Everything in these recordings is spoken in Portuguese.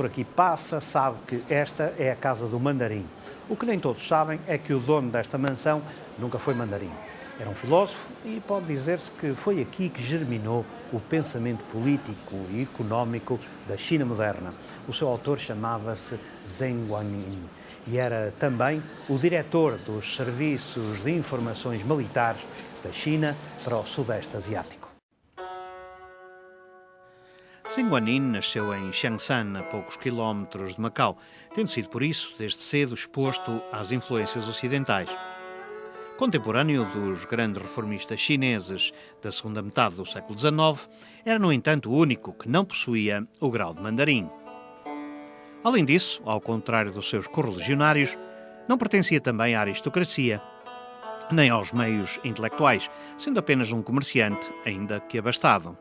por aqui passa sabe que esta é a casa do mandarim. O que nem todos sabem é que o dono desta mansão nunca foi mandarim. Era um filósofo e pode dizer-se que foi aqui que germinou o pensamento político e económico da China moderna. O seu autor chamava-se Zheng Guanyin e era também o diretor dos serviços de informações militares da China para o Sudeste Asiático. Zheng Guanyin nasceu em Changshan, a poucos quilómetros de Macau, tendo sido por isso, desde cedo, exposto às influências ocidentais. Contemporâneo dos grandes reformistas chineses da segunda metade do século XIX, era, no entanto, o único que não possuía o grau de mandarim. Além disso, ao contrário dos seus correligionários, não pertencia também à aristocracia, nem aos meios intelectuais, sendo apenas um comerciante, ainda que abastado.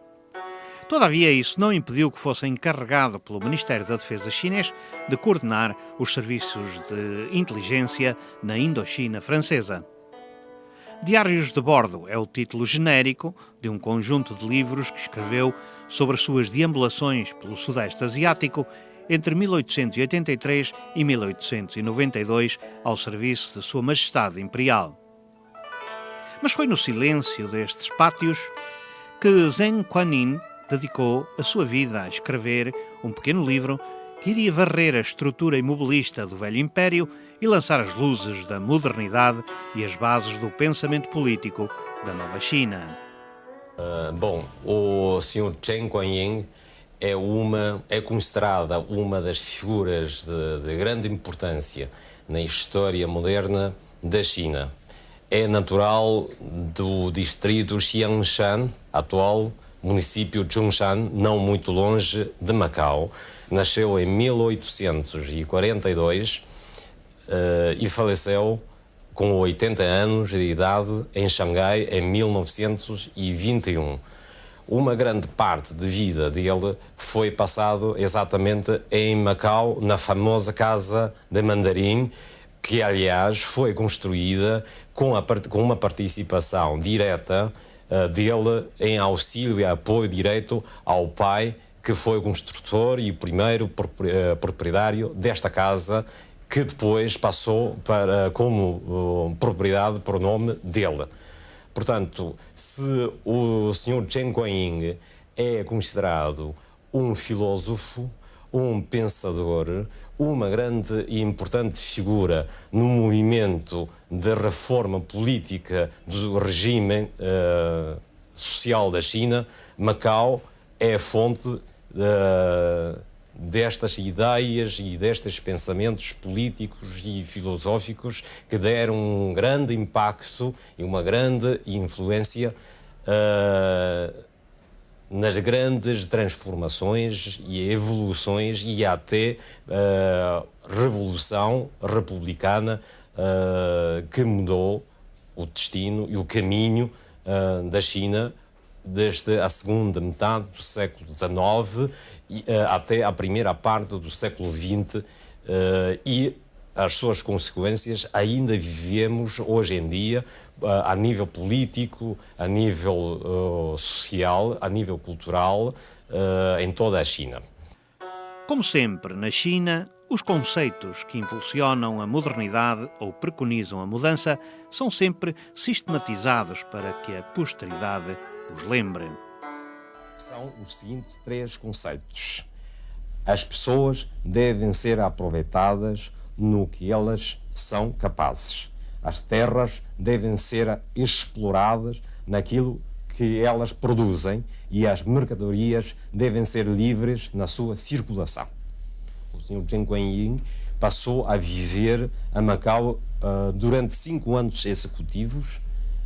Todavia, isso não impediu que fosse encarregado pelo Ministério da Defesa chinês de coordenar os serviços de inteligência na Indochina francesa. Diários de Bordo é o título genérico de um conjunto de livros que escreveu sobre as suas deambulações pelo Sudeste Asiático entre 1883 e 1892 ao serviço de Sua Majestade Imperial. Mas foi no silêncio destes pátios que Zheng Guanyin dedicou a sua vida a escrever um pequeno livro que iria varrer a estrutura imobilista do velho império e lançar as luzes da modernidade e as bases do pensamento político da nova China. O Sr. Zheng Guanyin é considerada uma das figuras de grande importância na história moderna da China. É natural do distrito Xiangshan, atual município de Zhongshan, não muito longe de Macau. Nasceu em 1842 e faleceu com 80 anos de idade em Xangai em 1921. Uma grande parte de vida dele foi passado exatamente em Macau, na famosa Casa de Mandarim, que aliás foi construída com uma participação direta dele em auxílio e apoio direto ao pai, que foi o construtor e o primeiro proprietário desta casa, que depois passou como propriedade por nome dele. Portanto, se o Sr. Zheng Guanyin é considerado um filósofo, um pensador, uma grande e importante figura no movimento de reforma política do regime social da China, Macau é a fonte destas ideias e destes pensamentos políticos e filosóficos que deram um grande impacto e uma grande influência nas grandes transformações e evoluções e até revolução republicana que mudou o destino e o caminho da China desde a segunda metade do século XIX até a primeira parte do século XX, e as suas consequências ainda vivemos hoje em dia a nível político, a nível social, a nível cultural, em toda a China. Como sempre, na China, os conceitos que impulsionam a modernidade ou preconizam a mudança são sempre sistematizados para que a posteridade os lembre. São os seguintes 3 conceitos. As pessoas devem ser aproveitadas no que elas são capazes. As terras devem ser exploradas naquilo que elas produzem e as mercadorias devem ser livres na sua circulação. O Sr. Zheng Guanyin passou a viver a Macau durante 5 anos executivos,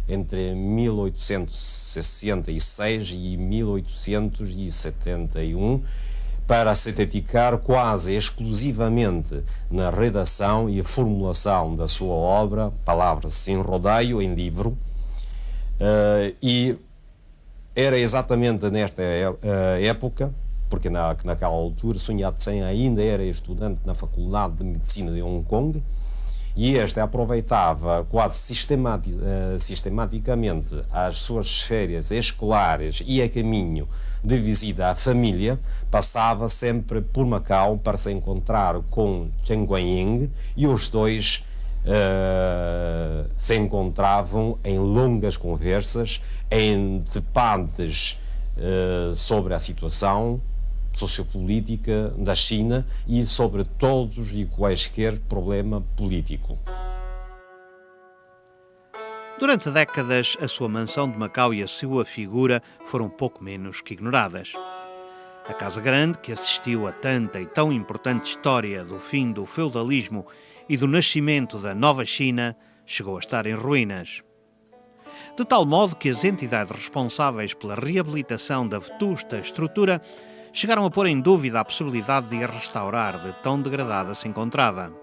entre 1866 e 1871, para se dedicar quase exclusivamente na redação e formulação da sua obra, Palavras sem rodeio, em livro, e era exatamente nesta época, porque naquela altura Sun Yat-sen ainda era estudante na Faculdade de Medicina de Hong Kong, e este aproveitava quase sistematicamente as suas férias escolares e a caminho de visita à família, passava sempre por Macau para se encontrar com Chen Guanyin e os dois se encontravam em longas conversas, em debates sobre a situação sociopolítica da China e sobre todos e quaisquer problema político. Durante décadas, a sua mansão de Macau e a sua figura foram pouco menos que ignoradas. A Casa Grande, que assistiu a tanta e tão importante história do fim do feudalismo e do nascimento da nova China, chegou a estar em ruínas. De tal modo que as entidades responsáveis pela reabilitação da vetusta estrutura chegaram a pôr em dúvida a possibilidade de a restaurar de tão degradada se encontrava.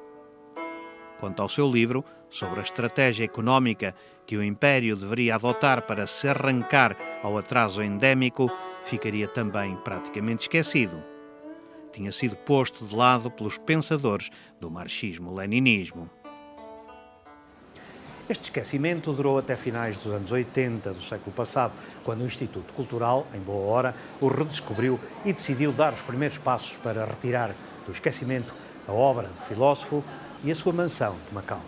Quanto ao seu livro sobre a estratégia económica que o Império deveria adotar para se arrancar ao atraso endémico, ficaria também praticamente esquecido. Tinha sido posto de lado pelos pensadores do marxismo-leninismo. Este esquecimento durou até finais dos anos 80 do século passado, quando o Instituto Cultural, em boa hora, o redescobriu e decidiu dar os primeiros passos para retirar do esquecimento a obra do filósofo e a sua mansão de Macau.